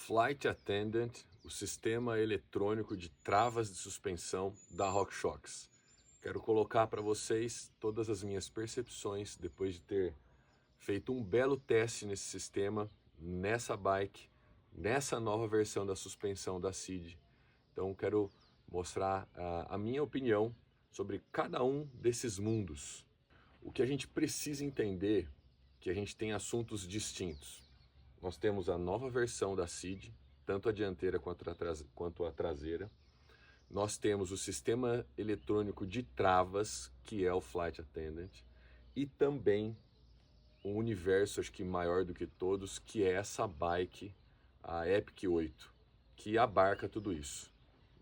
Flight Attendant, o sistema eletrônico de travas de suspensão da RockShox. Quero colocar para vocês todas as minhas percepções depois de ter feito um belo teste nesse sistema, nessa bike, nessa nova versão da suspensão da CID. Então quero mostrar a minha opinião sobre cada um desses mundos. O que a gente precisa entender é que a gente tem assuntos distintos. Nós temos a nova versão da CID, tanto a dianteira quanto a traseira. Nós temos o sistema eletrônico de travas, que é o Flight Attendant, e também um universo, acho que maior do que todos, que é essa bike, a Epic 8, que abarca tudo isso.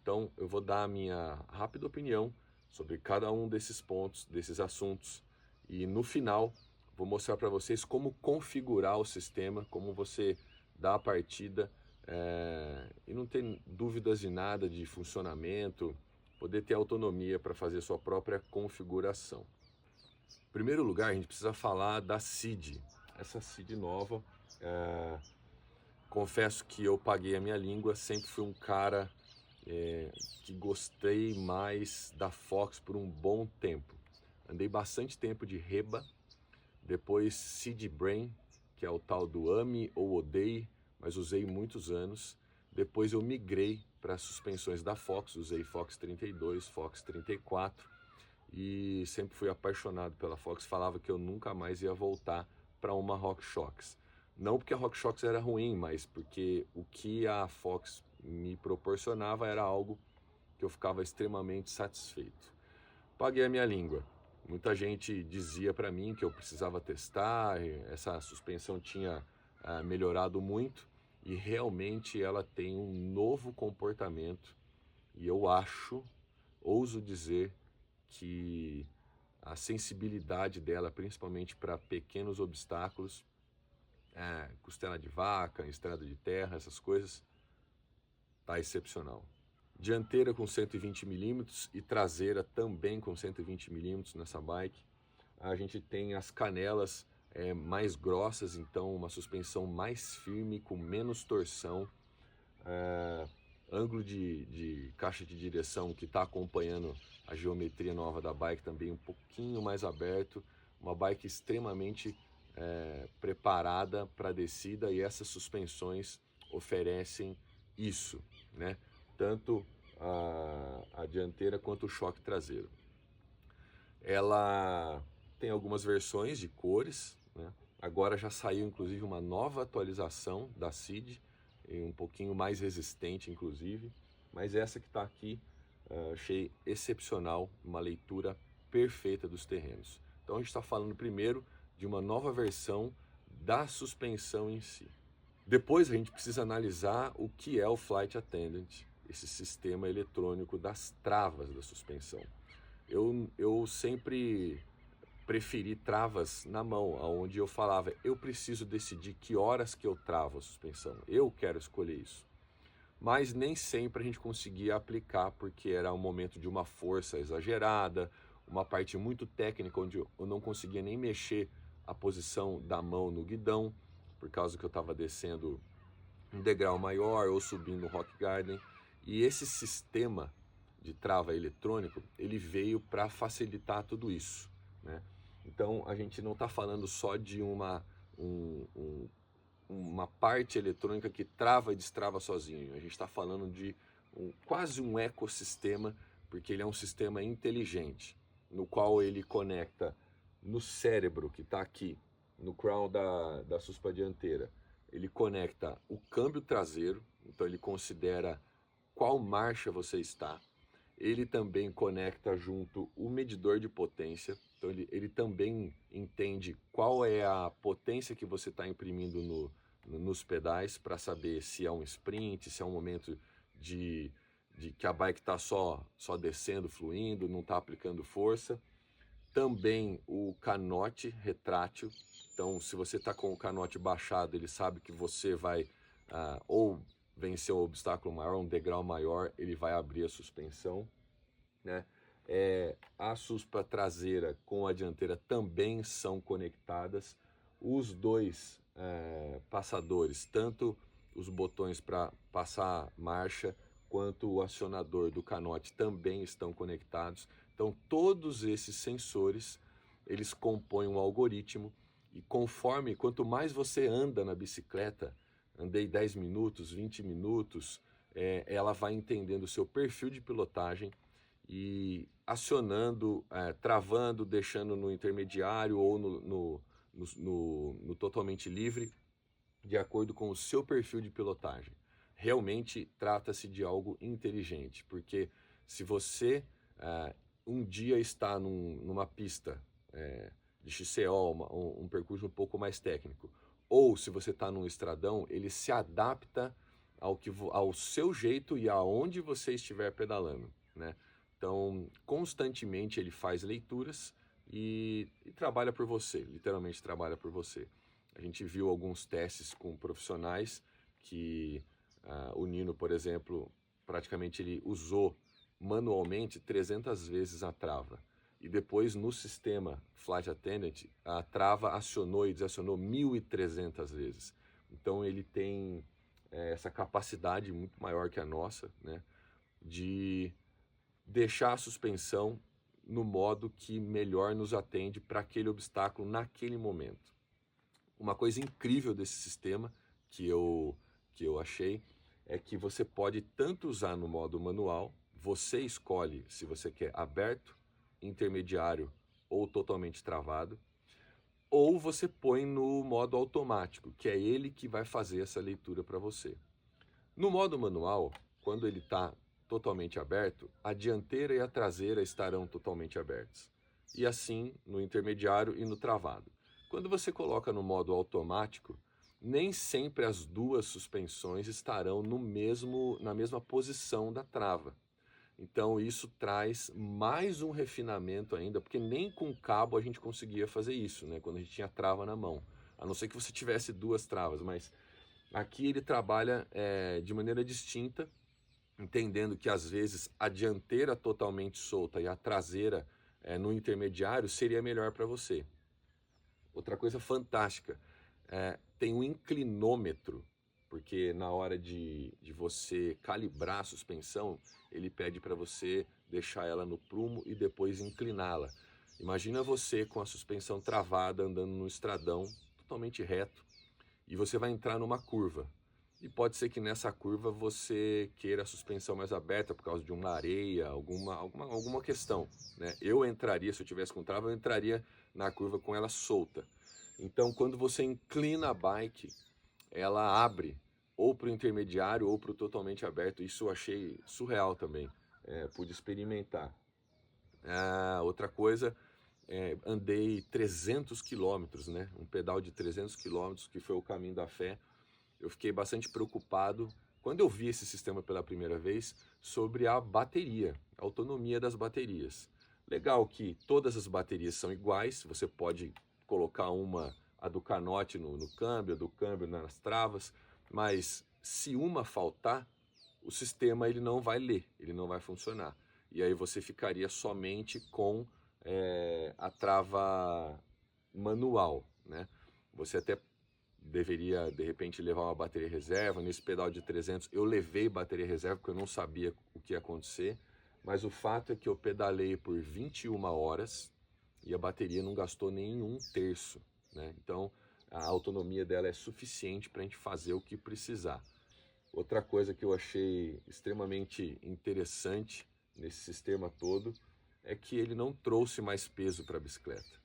Então eu vou dar a minha rápida opinião sobre cada um desses pontos, desses assuntos, e no final vou mostrar para vocês como configurar o sistema, como você dá a partida e não ter dúvidas de nada de funcionamento, poder ter autonomia para fazer sua própria configuração. Em primeiro lugar, a gente precisa falar da CID. Essa CID nova, confesso que eu paguei a minha língua, sempre fui um cara que gostei mais da Fox por um bom tempo. Andei bastante tempo de Reba, depois CID Brain, que é o tal do ame ou odeie, mas usei muitos anos. Depois eu migrei para suspensões da Fox, usei Fox 32, Fox 34 e sempre fui apaixonado pela Fox, falava que eu nunca mais ia voltar para uma RockShox. Não porque a RockShox era ruim, mas porque o que a Fox me proporcionava era algo que eu ficava extremamente satisfeito. Paguei a minha língua. Muita gente dizia para mim que eu precisava testar, essa suspensão tinha melhorado muito e realmente ela tem um novo comportamento e eu ouso dizer que a sensibilidade dela, principalmente para pequenos obstáculos, costela de vaca, estrada de terra, essas coisas, tá excepcional. Dianteira com 120 mm e traseira também com 120 mm nessa bike. A gente tem as canelas mais grossas, então uma suspensão mais firme, com menos torção. Ângulo de caixa de direção que está acompanhando a geometria nova da bike também um pouquinho mais aberto. Uma bike extremamente preparada para a descida e essas suspensões oferecem isso, né? Tanto a dianteira quanto o choque traseiro. Ela tem algumas versões de cores, né? Agora já saiu inclusive uma nova atualização da CID, um pouquinho mais resistente inclusive, mas essa que está aqui achei excepcional, uma leitura perfeita dos terrenos. Então a gente está falando primeiro de uma nova versão da suspensão em si. Depois a gente precisa analisar o que é o Flight Attendant, esse sistema eletrônico das travas da suspensão. Eu sempre preferi travas na mão, onde eu falava, eu preciso decidir que horas que eu travo a suspensão, eu quero escolher isso. Mas nem sempre a gente conseguia aplicar, porque era um momento de uma força exagerada, uma parte muito técnica, onde eu não conseguia nem mexer a posição da mão no guidão, por causa que eu estava descendo um degrau maior ou subindo no Rock Garden. E esse sistema de trava eletrônico, ele veio para facilitar tudo isso, né? Então a gente não está falando só de uma parte eletrônica que trava e destrava sozinho. A gente está falando de quase um ecossistema, porque ele é um sistema inteligente, no qual ele conecta no cérebro que está aqui, no crown da suspa dianteira. Ele conecta o câmbio traseiro, então ele considera qual marcha você está. Ele também conecta junto o medidor de potência, então ele também entende qual é a potência que você está imprimindo nos pedais para saber se é um sprint, se é um momento de que a bike está só descendo, fluindo, não está aplicando força. Também o canote retrátil, então se você está com o canote baixado, ele sabe que você vai ou vencer um obstáculo maior, um degrau maior, ele vai abrir a suspensão, né? A suspa traseira com a dianteira também são conectadas. Os dois passadores, tanto os botões para passar marcha, quanto o acionador do canote também estão conectados. Então todos esses sensores, eles compõem um algoritmo e conforme, quanto mais você anda na bicicleta, andei 10 minutos, 20 minutos, ela vai entendendo o seu perfil de pilotagem e acionando, travando, deixando no intermediário ou no totalmente livre, de acordo com o seu perfil de pilotagem. Realmente trata-se de algo inteligente, porque se você um dia está numa pista de XCO, um percurso um pouco mais técnico, ou se você está num estradão, ele se adapta ao seu jeito e aonde você estiver pedalando, né? Então, constantemente ele faz leituras e trabalha por você, literalmente trabalha por você. A gente viu alguns testes com profissionais que o Nino, por exemplo, praticamente ele usou manualmente 300 vezes a trava. E depois no sistema Flight Attendant, a trava acionou e desacionou 1.300 vezes. Então ele tem essa capacidade muito maior que a nossa, né, de deixar a suspensão no modo que melhor nos atende para aquele obstáculo naquele momento. Uma coisa incrível desse sistema que eu achei é que você pode tanto usar no modo manual, você escolhe se você quer aberto, intermediário ou totalmente travado, ou você põe no modo automático, que é ele que vai fazer essa leitura para você. No modo manual, quando ele está totalmente aberto, a dianteira e a traseira estarão totalmente abertas. E assim no intermediário e no travado. Quando você coloca no modo automático, nem sempre as duas suspensões estarão na mesma posição da trava. Então isso traz mais um refinamento ainda, porque nem com cabo a gente conseguia fazer isso, né? Quando a gente tinha trava na mão. A não ser que você tivesse duas travas, mas aqui ele trabalha de maneira distinta, entendendo que às vezes a dianteira totalmente solta e a traseira no intermediário seria melhor para você. Outra coisa fantástica, tem um inclinômetro, porque na hora de você calibrar a suspensão, ele pede para você deixar ela no prumo e depois incliná-la. Imagina você com a suspensão travada andando no estradão, totalmente reto, e você vai entrar numa curva. E pode ser que nessa curva você queira a suspensão mais aberta por causa de uma areia, alguma questão, né? Eu entraria, se eu tivesse com trava, eu entraria na curva com ela solta. Então, quando você inclina a bike, ela abre ou para o intermediário ou para o totalmente aberto. Isso eu achei surreal também, pude experimentar. Outra coisa, andei 300 quilômetros, né? Um pedal de 300 quilômetros, que foi o Caminho da Fé. Eu fiquei bastante preocupado, quando eu vi esse sistema pela primeira vez, sobre a bateria, a autonomia das baterias. Legal que todas as baterias são iguais, você pode colocar a do canote no câmbio, a do câmbio nas travas, mas se uma faltar, o sistema ele não vai ler, ele não vai funcionar. E aí você ficaria somente com a trava manual, né? Você até deveria, de repente, levar uma bateria reserva. Nesse pedal de 300, eu levei bateria reserva, porque eu não sabia o que ia acontecer. Mas o fato é que eu pedalei por 21 horas e a bateria não gastou nem um terço, né? Então, a autonomia dela é suficiente para a gente fazer o que precisar. Outra coisa que eu achei extremamente interessante nesse sistema todo é que ele não trouxe mais peso para a bicicleta.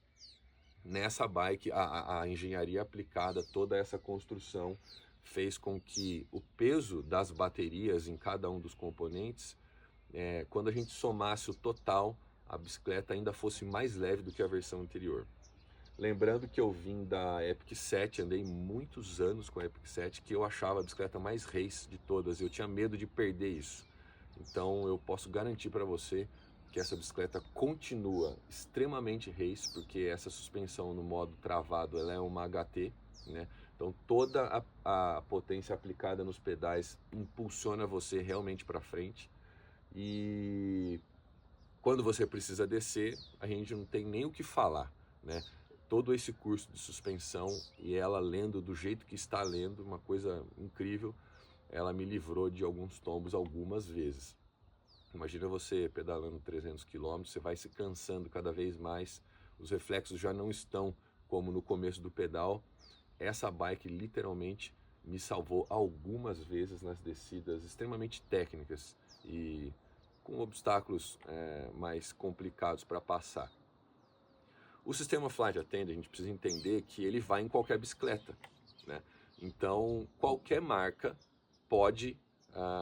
Nessa bike, a engenharia aplicada, toda essa construção, fez com que o peso das baterias em cada um dos componentes, quando a gente somasse o total, a bicicleta ainda fosse mais leve do que a versão anterior. Lembrando que eu vim da Epic 7, andei muitos anos com a Epic 7, que eu achava a bicicleta mais race de todas, eu tinha medo de perder isso. Então eu posso garantir para você que essa bicicleta continua extremamente race, porque essa suspensão no modo travado ela é uma HT, né? Então toda a potência aplicada nos pedais impulsiona você realmente para frente. E quando você precisa descer, a gente não tem nem o que falar, né? Todo esse curso de suspensão e ela lendo do jeito que está lendo, uma coisa incrível. ela me livrou de alguns tombos algumas vezes. Imagina você pedalando 300 km, você vai se cansando cada vez mais, os reflexos já não estão como no começo do pedal. Essa bike literalmente me salvou algumas vezes nas descidas extremamente técnicas e com obstáculos mais complicados para passar. O sistema Flight Attendant, a gente precisa entender que ele vai em qualquer bicicleta, né? Então, qualquer marca pode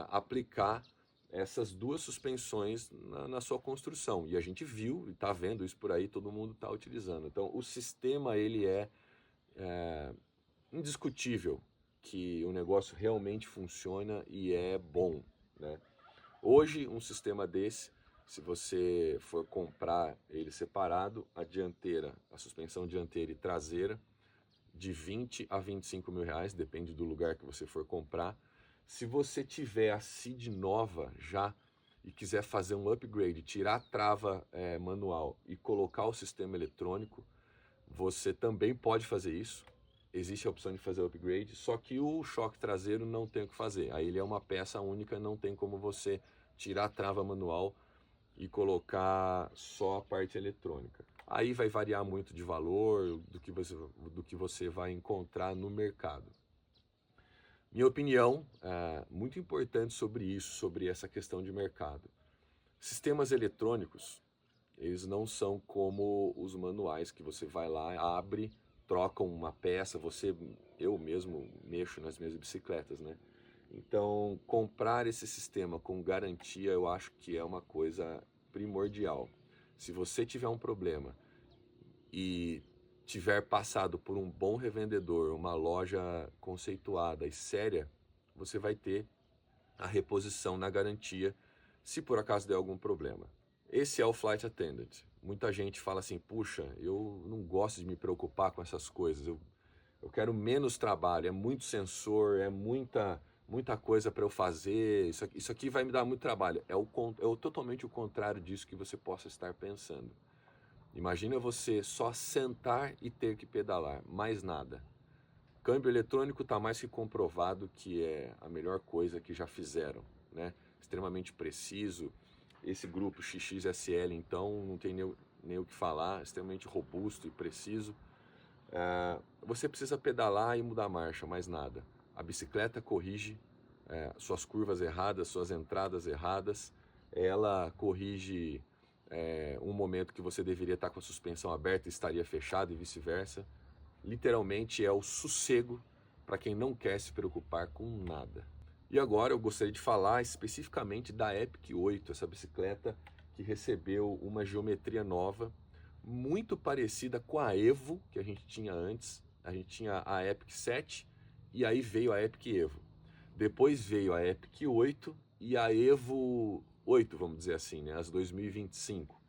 aplicar essas duas suspensões na sua construção. E a gente viu e está vendo isso por aí, todo mundo está utilizando. Então, o sistema ele é indiscutível que o negócio realmente funciona e é bom, né? Hoje, um sistema desse, se você for comprar ele separado, a dianteira, a suspensão dianteira e traseira, de 20 a 25 mil reais, depende do lugar que você for comprar. Se você tiver a seed nova já e quiser fazer um upgrade, tirar a trava manual e colocar o sistema eletrônico, você também pode fazer isso. Existe a opção de fazer upgrade, só que o choque traseiro não tem o que fazer. Aí ele é uma peça única, não tem como você tirar a trava manual e colocar só a parte eletrônica. Aí vai variar muito de valor, do que você vai encontrar no mercado. Minha opinião muito importante sobre isso, sobre essa questão de mercado. Sistemas eletrônicos, eles não são como os manuais que você vai lá, abre, troca uma peça, eu mesmo mexo nas minhas bicicletas, né? Então, comprar esse sistema com garantia, eu acho que é uma coisa primordial. Se você tiver um problema e tiver passado por um bom revendedor, uma loja conceituada e séria, você vai ter a reposição na garantia, se por acaso der algum problema. Esse é o Flight Attendant. Muita gente fala assim, puxa, eu não gosto de me preocupar com essas coisas, eu quero menos trabalho, é muito sensor, é muita coisa para eu fazer, isso aqui vai me dar muito trabalho. É totalmente o contrário disso que você possa estar pensando. Imagina você só sentar e ter que pedalar, mais nada. Câmbio eletrônico está mais que comprovado que é a melhor coisa que já fizeram, né? Extremamente preciso. Esse grupo XXSL, então, não tem nem o que falar, extremamente robusto e preciso. Você precisa pedalar e mudar a marcha, mais nada. A bicicleta corrige suas curvas erradas, suas entradas erradas. Ela corrige um momento que você deveria estar com a suspensão aberta e estaria fechada e vice-versa. Literalmente é o sossego para quem não quer se preocupar com nada. E agora eu gostaria de falar especificamente da Epic 8, essa bicicleta que recebeu uma geometria nova, muito parecida com a Evo que a gente tinha antes. A gente tinha a Epic 7 e aí veio a Epic Evo. Depois veio a Epic 8 e a Evo 8, vamos dizer assim, né? As 2025.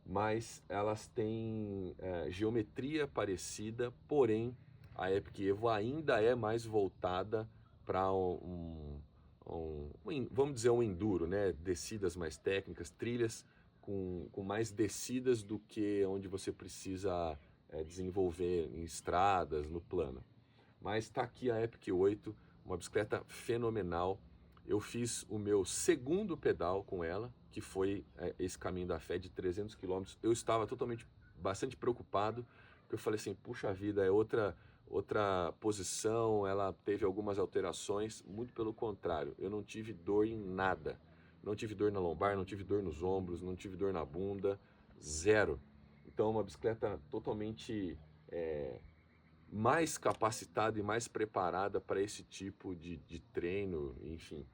Mas elas têm geometria parecida, porém a Epic Evo ainda é mais voltada para vamos dizer, um enduro, né? Descidas mais técnicas, trilhas com mais descidas do que onde você precisa desenvolver em estradas, no plano. Mas está aqui a Epic 8, uma bicicleta fenomenal. Eu fiz o meu segundo pedal com ela, que foi esse caminho da fé de 300 km. Eu estava bastante preocupado, porque eu falei assim, puxa vida, é outra posição, ela teve algumas alterações. Muito pelo contrário, eu não tive dor em nada. Não tive dor na lombar, não tive dor nos ombros, não tive dor na bunda, zero. Então, uma bicicleta totalmente mais capacitada e mais preparada para esse tipo de treino, enfim.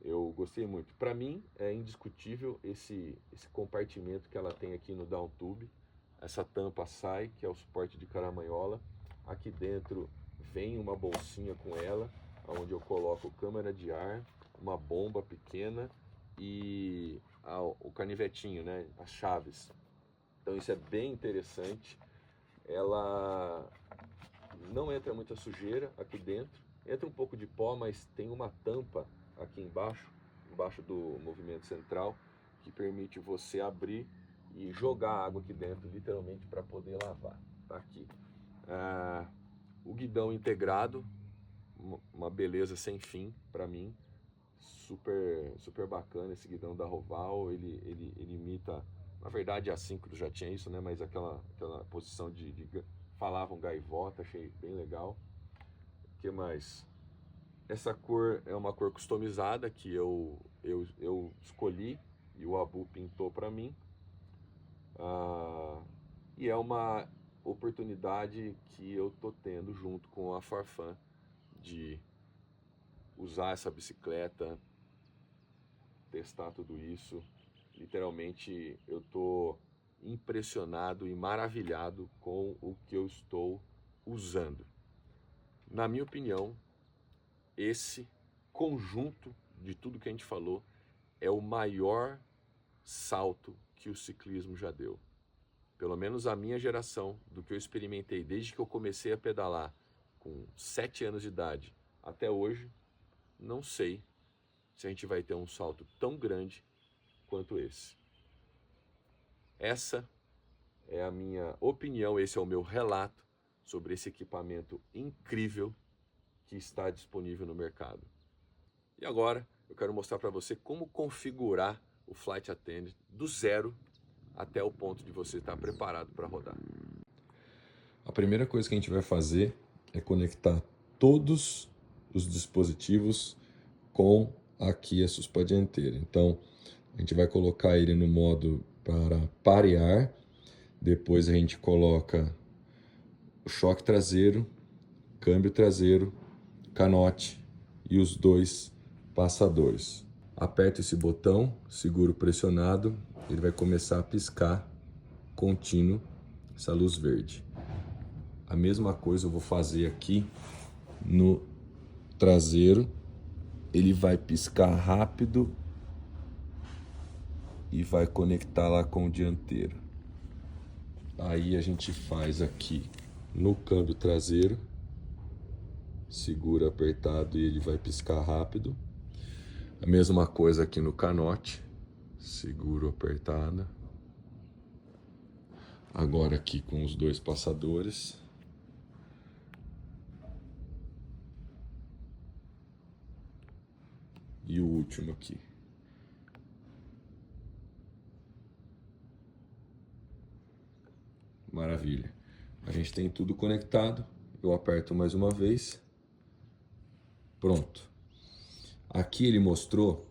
Eu gostei muito. Para mim, é indiscutível esse compartimento que ela tem aqui no down tube. Essa tampa sai, que é o suporte de caramanhola. Aqui dentro vem uma bolsinha com ela, onde eu coloco câmara de ar, uma bomba pequena e o canivetinho, né? As chaves. Então isso é bem interessante. Ela não entra muita sujeira aqui dentro. Entra um pouco de pó, mas tem uma tampa aqui embaixo do movimento central, que permite você abrir e jogar água aqui dentro, literalmente, para poder lavar. Tá aqui. O guidão integrado, uma beleza sem fim para mim. super bacana esse guidão da Roval. Ele imita, na verdade a Syncro já tinha isso, né? Mas aquela posição falavam gaivota, achei bem legal. O que mais? Essa cor é uma cor customizada que eu escolhi e o Abu pintou para mim. E é uma oportunidade que eu tô tendo junto com a Farfan de usar essa bicicleta, testar tudo isso. Literalmente eu tô impressionado e maravilhado com o que eu estou usando. Na minha opinião, esse conjunto de tudo que a gente falou é o maior salto que o ciclismo já deu. Pelo menos a minha geração, do que eu experimentei desde que eu comecei a pedalar com 7 anos de idade até hoje, não sei se a gente vai ter um salto tão grande quanto esse. Essa é a minha opinião, esse é o meu relato sobre esse equipamento incrível que está disponível no mercado. E agora eu quero mostrar para você como configurar o Flight Attendant do zero até o ponto de você estar preparado para rodar. A primeira coisa que a gente vai fazer é conectar todos os dispositivos com aqui a suspa dianteira. Então a gente vai colocar ele no modo para parear, depois a gente coloca o choque traseiro, câmbio traseiro, canote e os 2 passadores. Aperta esse botão, seguro pressionado, ele vai começar a piscar contínuo essa luz verde. A mesma coisa eu vou fazer aqui no traseiro, ele vai piscar rápido e vai conectar lá com o dianteiro. Aí a gente faz aqui no câmbio traseiro, segura apertado e ele vai piscar rápido. A mesma coisa aqui no canote, seguro apertado. Agora aqui com os 2 passadores. E o último aqui. Maravilha. A gente tem tudo conectado. Eu aperto mais uma vez. Pronto. Aqui ele mostrou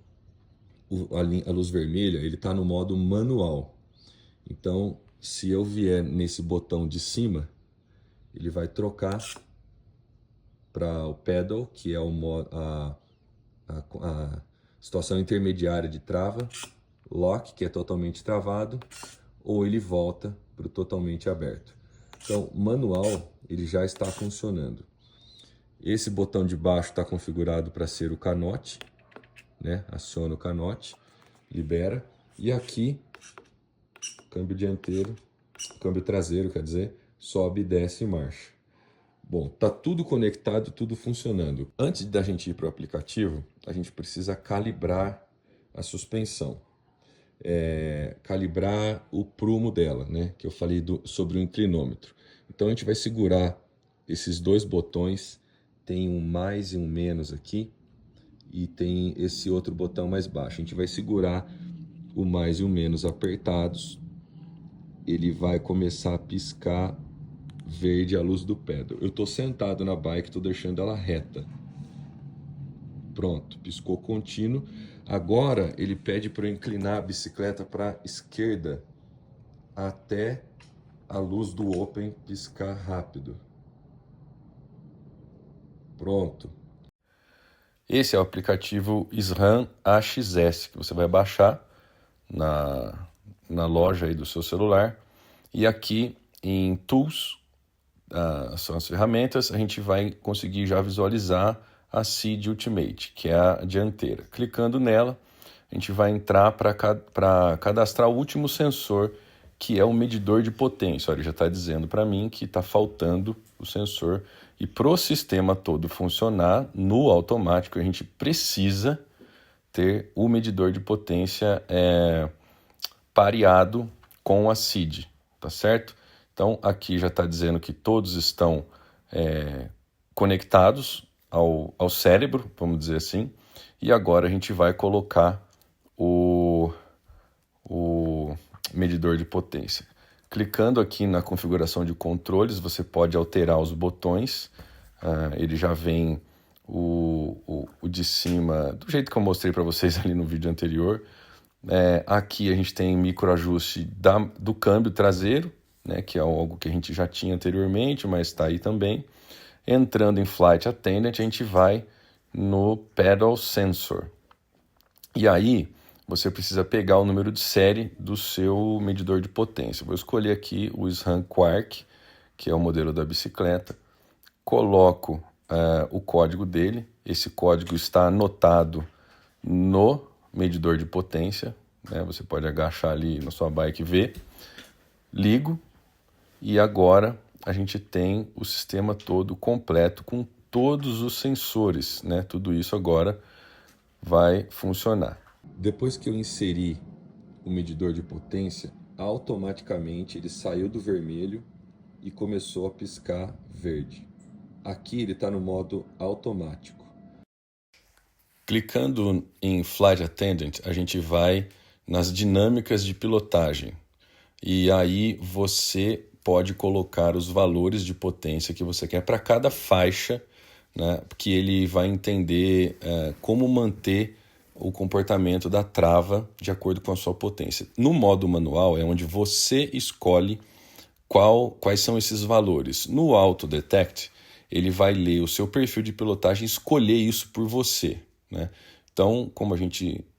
a luz vermelha, ele está no modo manual. Então, se eu vier nesse botão de cima, ele vai trocar para o pedal, que é a situação intermediária de trava, lock, que é totalmente travado, ou ele volta para o totalmente aberto. Então, manual, ele já está funcionando. Esse botão de baixo está configurado para ser o canote, né? Aciona o canote, libera. E aqui, câmbio traseiro, quer dizer, sobe e desce e marcha. Bom, tá tudo conectado, tudo funcionando. Antes da gente ir para o aplicativo, a gente precisa calibrar a suspensão. Calibrar o prumo dela, né? Que eu falei sobre o inclinômetro. Então a gente vai segurar esses 2 botões, tem um mais e um menos aqui, e tem esse outro botão mais baixo. A gente vai segurar o mais e o menos apertados, ele vai começar a piscar verde a luz do pedal. Eu estou sentado na bike, estou deixando ela reta. Pronto, piscou contínuo. Agora ele pede para eu inclinar a bicicleta para a esquerda até a luz do Open piscar rápido. Pronto. Esse é o aplicativo SRAM AXS, que você vai baixar na loja aí do seu celular. E aqui em Tools, são as ferramentas, a gente vai conseguir já visualizar a Seed Ultimate, que é a dianteira. Clicando nela, a gente vai entrar para cadastrar o último sensor, que é o medidor de potência. Olha, ele já está dizendo para mim que está faltando o sensor. E para o sistema todo funcionar no automático, a gente precisa ter o medidor de potência pareado com a Seed, tá certo? Então aqui já está dizendo que todos estão conectados ao cérebro, vamos dizer assim. E agora a gente vai colocar o medidor de potência. Clicando aqui na configuração de controles, você pode alterar os botões. Ele já vem o de cima, do jeito que eu mostrei para vocês ali no vídeo anterior. Aqui a gente tem microajuste do câmbio traseiro, né, que é algo que a gente já tinha anteriormente, mas está aí também. Entrando em Flight Attendant, a gente vai no Pedal Sensor. E aí, você precisa pegar o número de série do seu medidor de potência. Vou escolher aqui o SRAM Quark, que é o modelo da bicicleta. Coloco o código dele. Esse código está anotado no medidor de potência, né? Você pode agachar ali na sua bike e ver. Ligo e agora a gente tem o sistema todo completo com todos os sensores, né? Tudo isso agora vai funcionar. Depois que eu inseri o medidor de potência, automaticamente ele saiu do vermelho e começou a piscar verde. Aqui ele está no modo automático. Clicando em Flight Attendant, a gente vai nas dinâmicas de pilotagem. E aí você pode colocar os valores de potência que você quer para cada faixa, né, que ele vai entender como manter o comportamento da trava de acordo com a sua potência. No modo manual é onde você escolhe quais são esses valores. No Auto Detect, ele vai ler o seu perfil de pilotagem e escolher isso por você, né? Então, como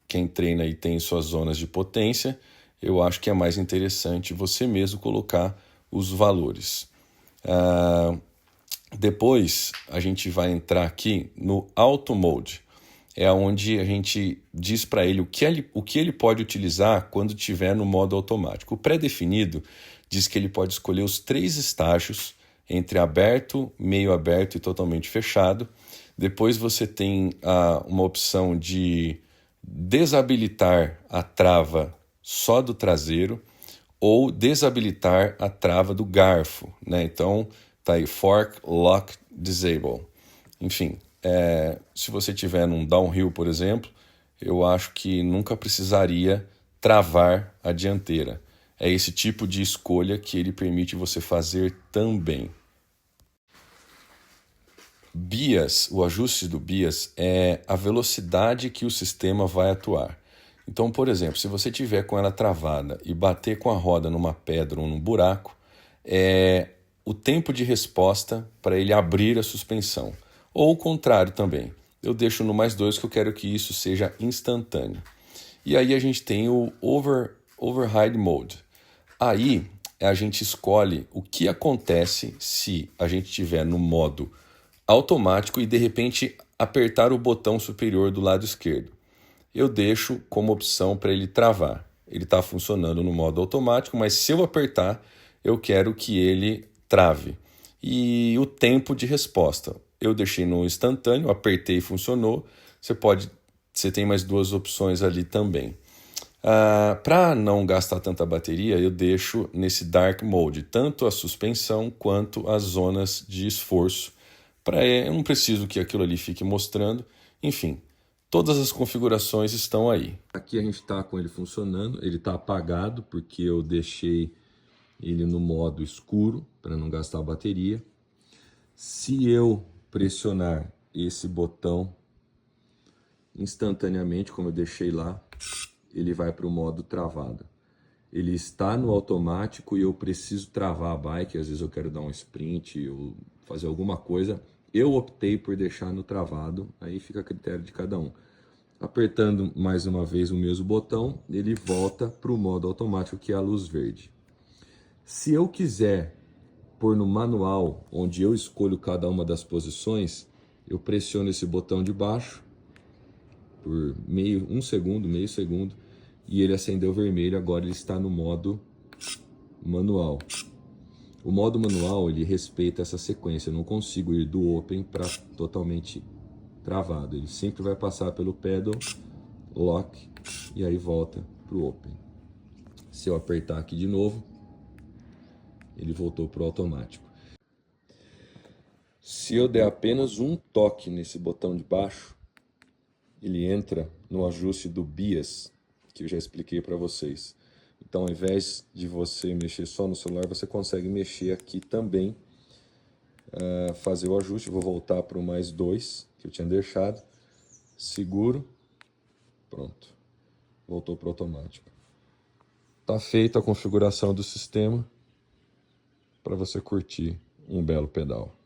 quem treina aí tem suas zonas de potência, eu acho que é mais interessante você mesmo colocar os valores. Depois, a gente vai entrar aqui no Auto Mode. É onde a gente diz para ele o que ele pode utilizar quando estiver no modo automático. O pré-definido diz que ele pode escolher os 3 estágios, entre aberto, meio aberto e totalmente fechado. Depois você tem uma opção de desabilitar a trava só do traseiro ou desabilitar a trava do garfo, né? Então, tá aí Fork, Lock, Disable. Enfim, se você tiver num downhill, por exemplo, eu acho que nunca precisaria travar a dianteira. É esse tipo de escolha que ele permite você fazer também. BIAS, o ajuste do BIAS é a velocidade que o sistema vai atuar. Então, por exemplo, se você tiver com ela travada e bater com a roda numa pedra ou num buraco, é o tempo de resposta para ele abrir a suspensão. Ou o contrário também. Eu deixo no +2 que eu quero que isso seja instantâneo. E aí a gente tem o Override Mode. Aí a gente escolhe o que acontece se a gente estiver no modo automático e de repente apertar o botão superior do lado esquerdo. Eu deixo como opção para ele travar. Ele está funcionando no modo automático, mas se eu apertar, eu quero que ele trave. E o tempo de resposta. Eu deixei no instantâneo, apertei e funcionou. Você tem mais 2 opções ali também. Para não gastar tanta bateria, eu deixo nesse Dark Mode tanto a suspensão quanto as zonas de esforço. Eu não preciso que aquilo ali fique mostrando. Enfim, todas as configurações estão aí. Aqui a gente está com ele funcionando. Ele está apagado porque eu deixei ele no modo escuro para não gastar bateria. Se eu pressionar esse botão instantaneamente, como eu deixei lá, ele vai para o modo travado. Ele está no automático e eu preciso travar a bike, às vezes eu quero dar um sprint ou fazer alguma coisa. Eu optei por deixar no travado, aí fica a critério de cada um. Apertando mais uma vez o mesmo botão, ele volta para o modo automático, que é a luz verde. Se eu quiser pôr no manual, onde eu escolho cada uma das posições, eu pressiono esse botão de baixo por meio segundo, e ele acendeu vermelho. Agora ele está no modo manual. O modo manual, ele respeita essa sequência. Eu não consigo ir do open para totalmente travado. Ele sempre vai passar pelo pedal, lock, e aí volta para o open. Se eu apertar aqui de novo, ele voltou para o automático. Se eu der apenas um toque nesse botão de baixo, ele entra no ajuste do BIAS, que eu já expliquei para vocês. Então, ao invés de você mexer só no celular, você consegue mexer aqui também, fazer o ajuste. Vou voltar para o +2 que eu tinha deixado, seguro, pronto, voltou para o automático. Tá feita a configuração do sistema para você curtir um belo pedal.